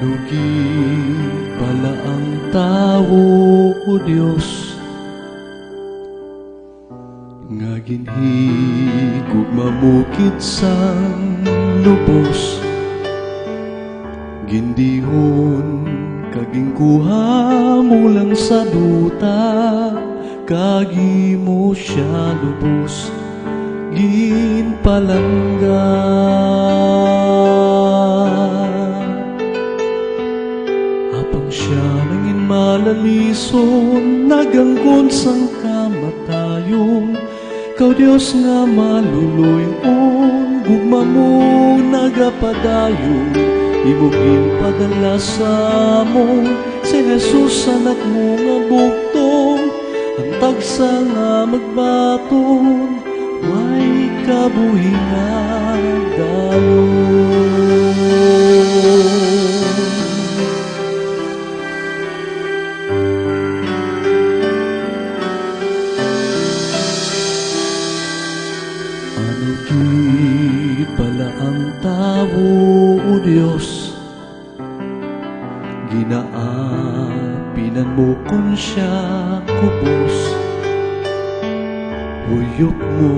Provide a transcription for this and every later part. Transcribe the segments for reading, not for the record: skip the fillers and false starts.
Anugi pala ang tao, o Diyos, nga ginhigog mamukit sang lubos, gindihon kaging kuha mo lang sa duta, kagi mo siya lubos ginpalangga. Apang siya nangin malalison, nagangkon sang kamatayon, kau Diyos nga maluluyon, gugma mo nagapadayon, imugin padala sa mo, si Jesus anak mo nga bugtong, ang tagsa nga magbaton, may kabuhingan dayon. Anugi pala ang tao, o Diyos, ginaapinan mo kun siya kubos, huyok mo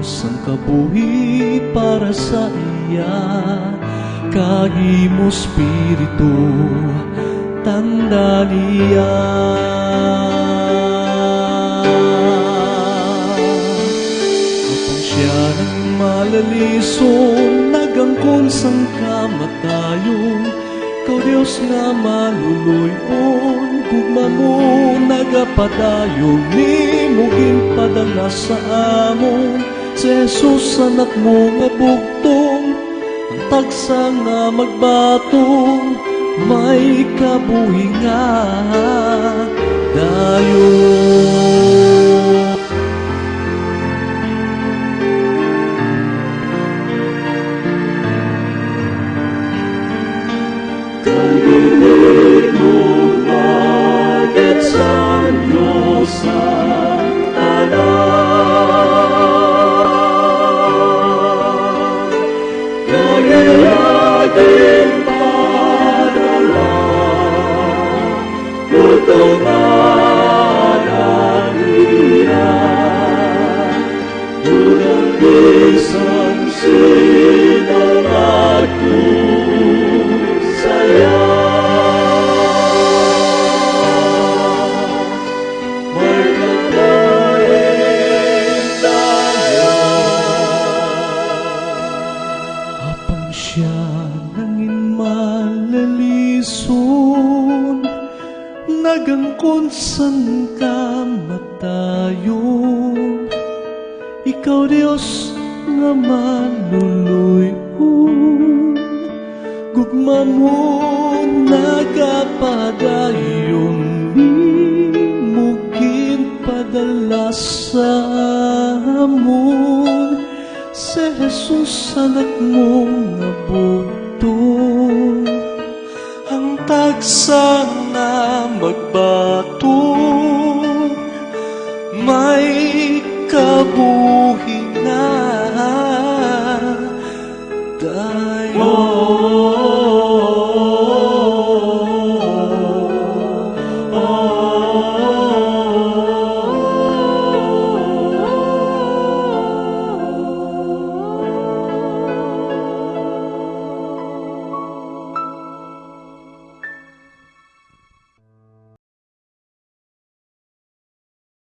sang kabuhi para sa iya, kagi mo spiritu tanda niya. Kapag siya nang malalison, nagangkon sang kamatayon, kau Diyos nga maluluyon, gugma mo nagapadayon, ni mugin padala sa amon, si Jesus anak mo nga bugtong, ang tagsa nga magbatong, may kabuhingan dayon. Kalulit mong magit sa Diyos ang tanan, kagayagin padala, putungan ang iyan, unang isang sinangat ko saya. Apang siya nangin malalison, nagangkon san kamatayon, ikaw Diyos nga maluluyon, gugma mo nagapadayon, di mugin padala sa amon, si Jesus anak mo nga bugtong, ang tagsa nga magbato,